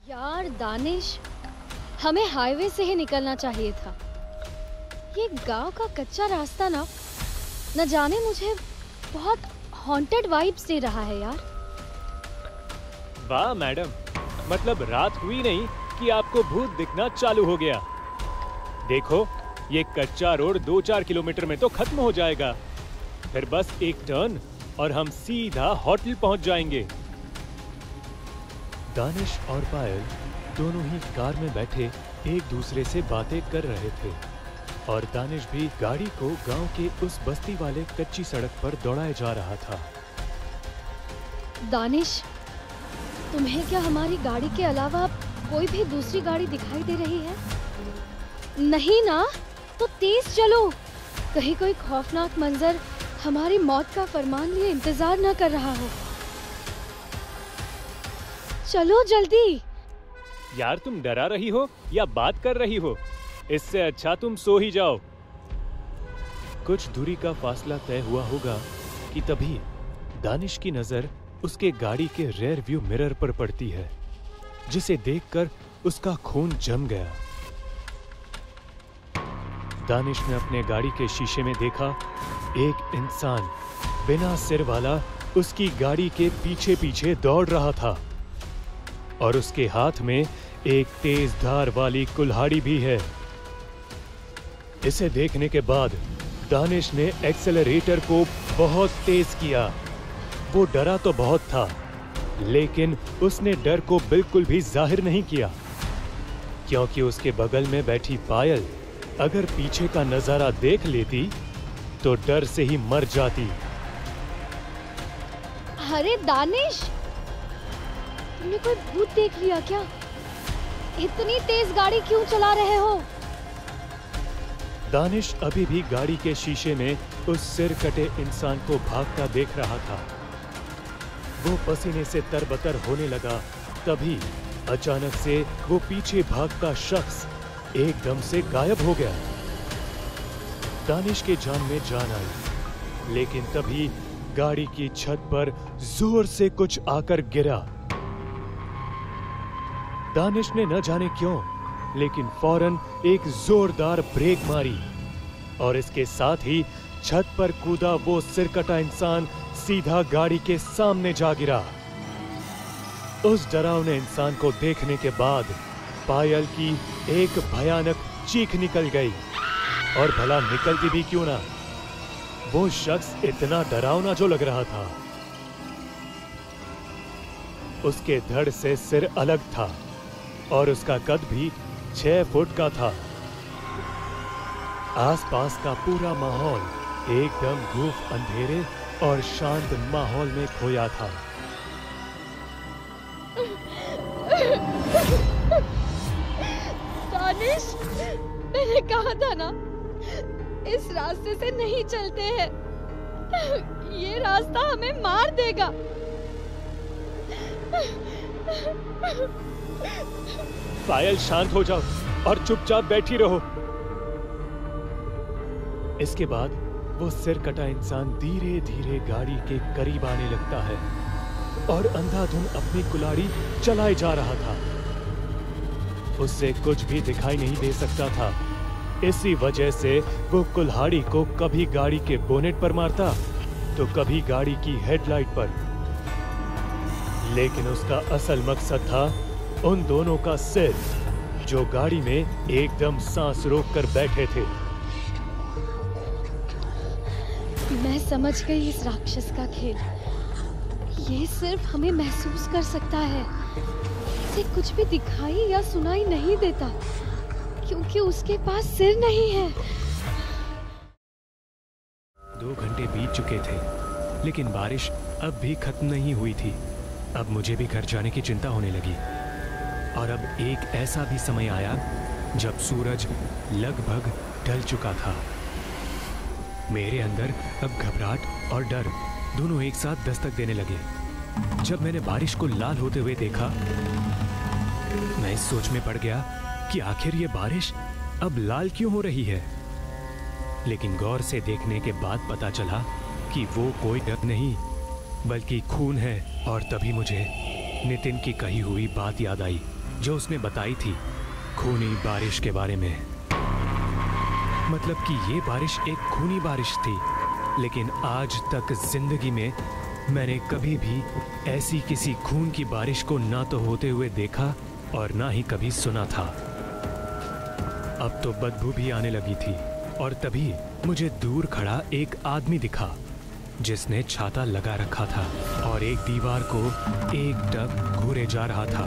यार दानिश, हमें हाईवे से ही निकलना चाहिए था। ये गांव का कच्चा रास्ता न जाने मुझे बहुत हॉन्टेड वाइब्स दे रहा है यार। वाह मैडम, मतलब रात हुई नहीं कि आपको भूत दिखना चालू हो गया। देखो, ये कच्चा रोड 2-4 किलोमीटर में तो खत्म हो जाएगा। फिर बस एक टर्न और हम सीधा होटल पहुंच जाएंगे। दानिश और पायल दोनों ही कार में बैठे एक दूसरे से बातें कर रहे थे और दानिश भी गाड़ी को गांव के उस बस्ती वाले कच्ची सड़क पर दौड़ाए जा रहा था। दानिश, तुम्हें क्या हमारी गाड़ी के अलावा कोई भी दूसरी गाड़ी दिखाई दे रही है? नहीं ना? तो तेज चलो, कहीं कोई खौफनाक मंजर हमारी मौत का फरमान लिए इंतजार न कर रहा हो। चलो जल्दी। यार तुम डरा रही हो या बात कर रही हो? इससे अच्छा तुम सो ही जाओ। कुछ दूरी का फासला तय हुआ होगा कि तभी दानिश की नजर उसके गाड़ी के रेयर व्यू मिरर पर पड़ती है, जिसे देखकर उसका खून जम गया। दानिश ने अपने गाड़ी के शीशे में देखा, एक इंसान बिना सिर वाला उसकी गाड़ी के पीछे पीछे दौड़ रहा था और उसके हाथ में एक तेज धार वाली कुल्हाड़ी भी है। इसे देखने के बाद दानिश ने एक्सेलरेटर को बहुत तेज किया। वो डरा तो बहुत था, लेकिन उसने डर को बिल्कुल भी जाहिर नहीं किया, क्योंकि उसके बगल में बैठी पायल अगर पीछे का नजारा देख लेती तो डर से ही मर जाती। अरे दानिश, तुमने कोई भूत देख लिया क्या? इतनी तेज गाड़ी क्यों चला रहे हो? दानिश अभी भी गाड़ी के शीशे में उस सिर कटे इंसान को भागता देख रहा था। वो पसीने से तरबतर होने लगा। तभी अचानक से वो पीछे भागता शख्स एकदम से गायब हो गया। दानिश के जान में जान आई, लेकिन तभी गाड़ी की छत पर जोर से कुछ आकर गिरा। दानिश ने न जाने क्यों, लेकिन फौरन एक जोरदार ब्रेक मारी और इसके साथ ही छत पर कूदा वो सिरकटा इंसान सीधा गाड़ी के सामने जा गिरा। उस डरावने इंसान को देखने के बाद पायल की एक भयानक चीख निकल गई, और भला निकलती भी क्यों ना, वो शख्स इतना डरावना जो लग रहा था। उसके धड़ से सिर अलग था और उसका कद भी 6 फुट का था। आसपास का पूरा माहौल एकदम गूफ अंधेरे और शांत माहौल में खोया था। दानिश, मैंने कहा था ना, इस रास्ते से नहीं चलते हैं। ये रास्ता हमें मार देगा। पायल, शांत हो जाओ और चुपचाप बैठी रहो। इसके बाद वो सिर कटा इंसान धीरे धीरे गाड़ी के करीब आने लगता है और अंधाधुंध अपनी कुल्हाड़ी चलाए जा रहा था। उससे कुछ भी दिखाई नहीं दे सकता था। इसी वजह से वो कुल्हाड़ी को कभी गाड़ी के बोनेट पर मारता तो कभी गाड़ी की हेडलाइट पर। लेकिन उसका असल मकसद था उन दोनों का सिर, जो गाड़ी में एकदम सांस रोककर बैठे थे। मैं समझ गई इस राक्षस का खेल। ये सिर्फ हमें महसूस कर सकता है। इसे कुछ भी दिखाई या सुनाई नहीं देता, क्योंकि उसके पास सिर नहीं है। 2 घंटे बीत चुके थे, लेकिन बारिश अब भी खत्म नहीं हुई थी। अब मुझे भी घर जाने की चिंता होने लगी। और अब एक ऐसा भी समय आया जब सूरज लगभग ढल चुका था। मेरे अंदर अब घबराहट और डर दोनों एक साथ दस्तक देने लगे। जब मैंने बारिश को लाल होते हुए देखा, मैं इस सोच में पड़ गया कि आखिर ये बारिश अब लाल क्यों हो रही है। लेकिन गौर से देखने के बाद पता चला कि वो कोई डर नहीं बल्कि खून है। और तभी मुझे नितिन की कही हुई बात याद आई जो उसने बताई थी खूनी बारिश के बारे में। मतलब कि ये बारिश एक खूनी बारिश थी, लेकिन आज तक जिंदगी में मैंने कभी भी ऐसी किसी खून की बारिश को ना तो होते हुए देखा और ना ही कभी सुना था। अब तो बदबू भी आने लगी थी और तभी मुझे दूर खड़ा एक आदमी दिखा जिसने छाता लगा रखा था और एक दीवार को एकटक घूरे जा रहा था।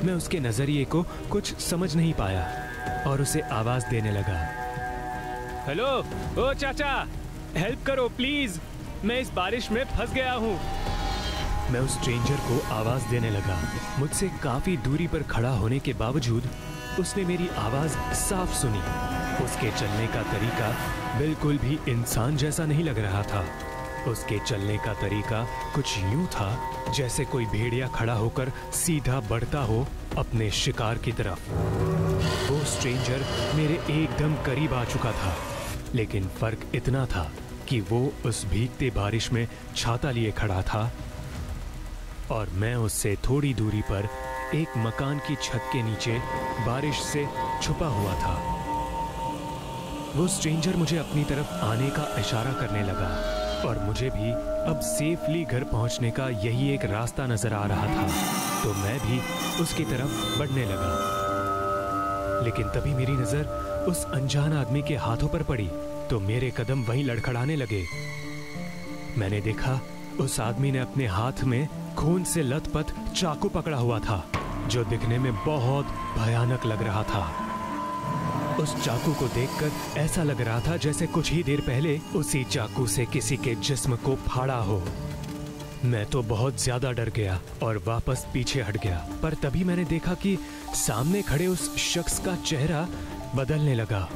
मैं उसके नजरिए को कुछ समझ नहीं पाया और उसे आवाज देने लगा, हेलो ओ चाचा, हेल्प करो प्लीज, मैं इस बारिश में फंस गया हूँ। मैं उस स्ट्रेंजर को आवाज देने लगा। मुझसे काफी दूरी पर खड़ा होने के बावजूद उसने मेरी आवाज साफ सुनी। उसके चलने का तरीका बिल्कुल भी इंसान जैसा नहीं लग रहा था। उसके चलने का तरीका कुछ यूं था जैसे कोई भेड़िया खड़ा होकर सीधा बढ़ता हो अपने शिकार की तरफ। वो स्ट्रेंजर मेरे एकदम करीब आ चुका था, लेकिन फर्क इतना था कि वो उस भीगते बारिश में छाता लिए खड़ा था और मैं उससे थोड़ी दूरी पर एक मकान की छत के नीचे बारिश से छुपा हुआ था। वो स्ट्रेंजर मुझे अपनी तरफ आने का इशारा करने लगा और मुझे भी अब सेफली घर पहुंचने का यही एक रास्ता नजर आ रहा था, तो मैं भी उसकी तरफ बढ़ने लगा। लेकिन तभी मेरी नजर उस अनजान आदमी के हाथों पर पड़ी तो मेरे कदम वहीं लड़खड़ाने लगे। मैंने देखा उस आदमी ने अपने हाथ में खून से लथपथ चाकू पकड़ा हुआ था जो दिखने में बहुत भयानक लग रहा था। उस चाकू को देखकर ऐसा लग रहा था जैसे कुछ ही देर पहले उसी चाकू से किसी के जिस्म को फाड़ा हो। मैं तो बहुत ज्यादा डर गया और वापस पीछे हट गया, पर तभी मैंने देखा कि सामने खड़े उस शख्स का चेहरा बदलने लगा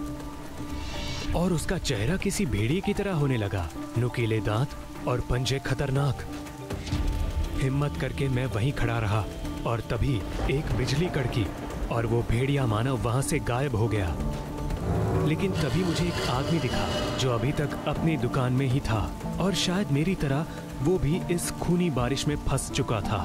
और उसका चेहरा किसी भेड़िए की तरह होने लगा। नुकीले दांत और पंजे खतरनाक। हिम्मत करके मैं वहीं खड़ा रहा और तभी एक बिजली कड़की और वो भेड़िया मानव वहां से गायब हो गया। लेकिन तभी मुझे एक आदमी दिखा जो अभी तक अपनी दुकान में ही था और शायद मेरी तरह वो भी इस खूनी बारिश में फंस चुका था।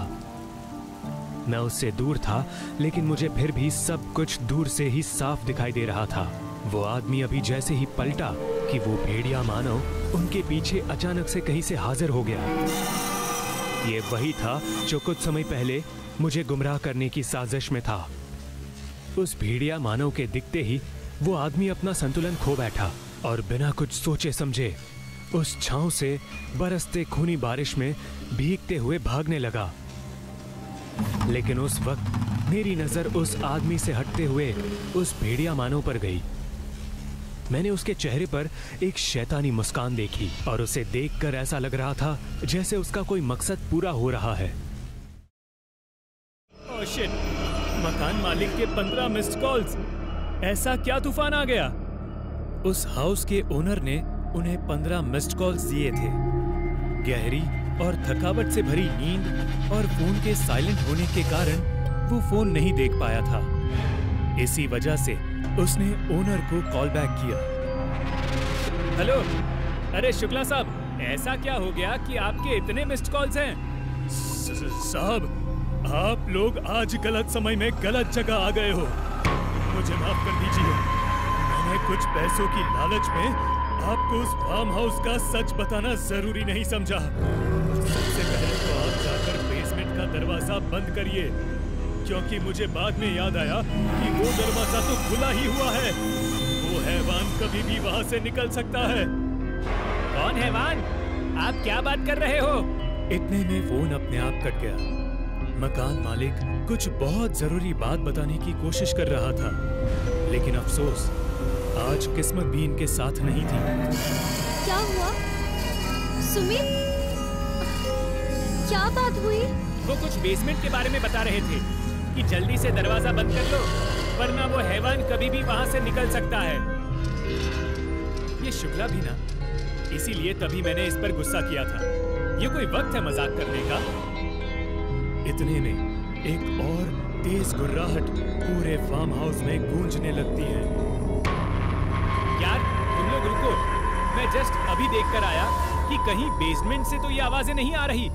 मैं उससे दूर था, लेकिन मुझे फिर भी सब कुछ दूर से ही साफ दिखाई दे रहा था। वो आदमी अभी जैसे ही पलटा कि वो भेड़िया मानव उनके पीछे अचानक से कहीं से हाजिर हो गया। ये वही था जो कुछ समय पहले मुझे गुमराह करने की साजिश में था। उस भेड़िया मानव के दिखते ही वो आदमी अपना संतुलन खो बैठा और बिना कुछ सोचे समझे उस छांव से बरसते खूनी बारिश में भीगते हुए भागने लगा। लेकिन उस वक्त मेरी नजर उस आदमी से हटते हुए उस भेड़िया मानव पर गई। मैंने उसके चेहरे पर एक शैतानी मुस्कान देखी और उसे देखकर ऐसा लग रहा था जैसे उसका कोई मकसद पूरा हो रहा है। ओह शिट, मकान मालिक के 15 मिस्ड कॉल्स। ऐसा क्या तूफान आ गया? उस हाउस के ओनर ने उन्हें 15 मिस्ड कॉल्स दिए थे। गहरी और थकावट से भरी नींद और फोन के साइलेंट होने के कारण वो फोन नहीं देख पाया था। इसी वजह से उसने ओनर को कॉल बैक किया। हेलो, अरे शुक्ला साहब, ऐसा क्या हो गया कि आपके इतने मिस्ड कॉल्स हैं? साहब, आप लोग आज गलत समय में गलत जगह आ गए हो। मुझे माफ कर दीजिए, मैंने कुछ पैसों की लालच में आपको उस फार्म हाउस का सच बताना जरूरी नहीं समझा। सबसे पहले तो आप जाकर बेसमेंट का दरवाजा बंद करिए, क्योंकि मुझे बाद में याद आया कि वो दरवाजा तो खुला ही हुआ है। वो हैवान कभी भी वहां से निकल सकता है। कौन हैवान? आप क्या बात कर रहे हो? इतने में फोन अपने आप कट गया। मकान मालिक कुछ बहुत जरूरी बात बताने की कोशिश कर रहा था, लेकिन अफसोस आज किस्मत भी इनके साथ नहीं थी। क्या हुआ? सुमित, क्या बात हुई? वो कुछ बेसमेंट के बारे में बता रहे थे कि जल्दी से दरवाजा बंद कर लो, वरना वो हैवान कभी भी वहां से निकल सकता है। ये शुक्ला भी ना, इसीलिए तभी मैंने इस पर गुस्सा किया था। ये कोई वक्त है मजाक करने का? इतने में एक और तेज गुर्राहट पूरे फार्म हाउस में गूंजने लगती है। यार तुम लोग रुको, मैं जस्ट अभी देखकर आया कि कहीं बेसमेंट से तो ये आवाजें नहीं आ रही।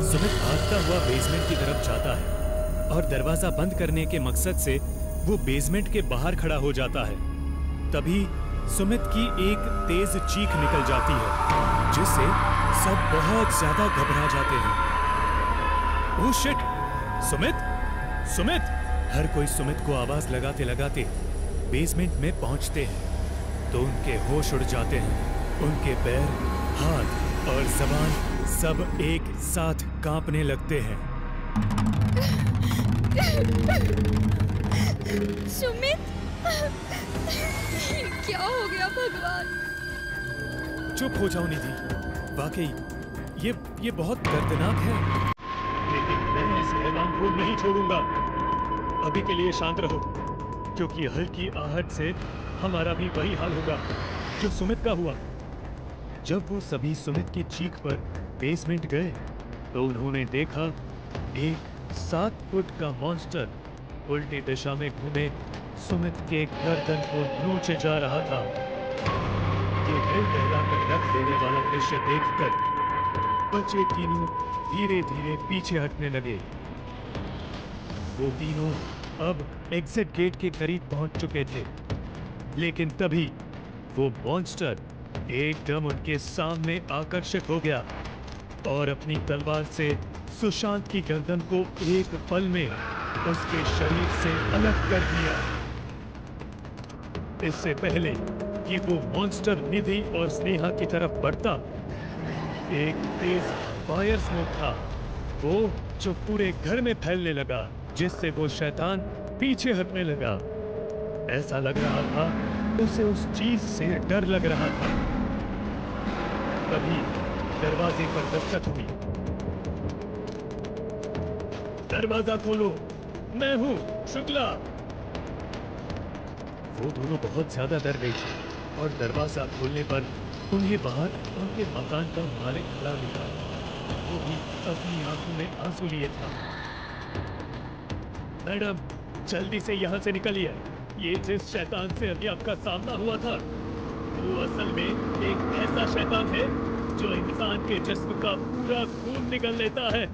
सुमित भागता हुआ बेसमेंट की तरफ जाता है और दरवाजा बंद करने के मकसद से वो बेसमेंट के बाहर खड़ा हो जाता है। तभी सुमित की एक तेज चीख निकल जाती है, जिससे सब बहुत ज्यादा घबरा जाते हैं। Oh shit! सुमित! सुमित! हर कोई सुमित को आवाज लगाते लगाते बेसमेंट में पहुंचते हैं तो उनके होश उड़ जाते हैं। उनके पैर, हाथ और जबान सब एक साथ कांपने लगते हैं। सुमित, क्या हो गया भगवान? चुप हो जाओ निधि, वाकई ये बहुत दर्दनाक है, लेकिन मैं इस हैवान को नहीं छोड़ूंगा। अभी के लिए शांत रहो, क्योंकि हल्की आहट से हमारा भी वही हाल होगा जो सुमित का हुआ। जब वो सभी सुमित की चीख पर बेसमेंट गए तो उन्होंने देखा एक 7 फुट का मॉन्स्टर उल्टी दिशा में घूमे सुमित के गर्दन को नोचे जा रहा था। ये दिल दहलाकर रख देने वाला दृश्य देखकर बच्चे तीनों धीरे धीरे पीछे हटने लगे। वो तीनों अब एग्जिट गेट के करीब पहुंच चुके थे, लेकिन तभी वो मॉन्स्टर एकदम उनके सामने आकर्षित हो गया और अपनी तलवार से सुशांत की गर्दन को एक पल में उसके शरीर से अलग कर दिया। इससे पहले कि वो मॉन्स्टर निधि और स्नेहा की तरफ बढ़ता, एक तेज फायर स्मोक था वो जो पूरे घर में फैलने लगा, जिससे वो शैतान पीछे हटने लगा। ऐसा लग रहा था उसे उस चीज से डर लग रहा था। तभी दरवाजे पर दस्तक हुई। दरवाजा खोलो, मैं हूँ शुक्ला। वो दोनों बहुत ज्यादा डर गई थी और दरवाजा खोलने पर उन्हें बाहर उनके मकान का मालिक खड़ा दिखा। वो भी अपनी आंखों में आंसू लिए था। मैडम, जल्दी से यहाँ से निकलिए। ये जिस शैतान से अभी आपका सामना हुआ था, वो असल में एक ऐसा शैतान है जो इंसान के जिस्म का पूरा खून निगल लेता है।